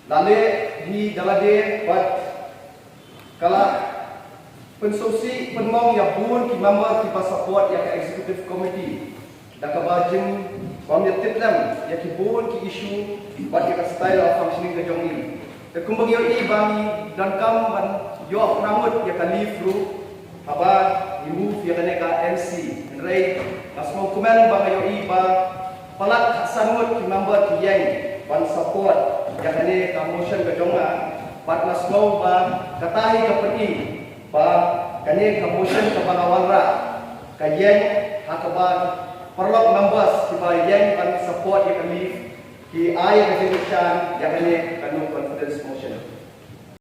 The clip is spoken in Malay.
lalu di dalade buat kala pensopsi penmong ya bun ki member ki support ya ke executive committee dak bajim pamnya tiplam ya ki bun ki issue buat ya style of functioning ke jong ni kumbang yo i bang dan kam ban yo ramut ya ka leave through aba remove ya ka MC rai asmo kumen bang yo i ba palat hasanut ki member ki yang ban support ya ka motion ke jonga bat nasmo ba katahi ka peti ba kani ka motion ka bangawalra ka yang hakaba perlok members ki ba yang ban support ya ka leave ki ai resolution ya kani kanun confidence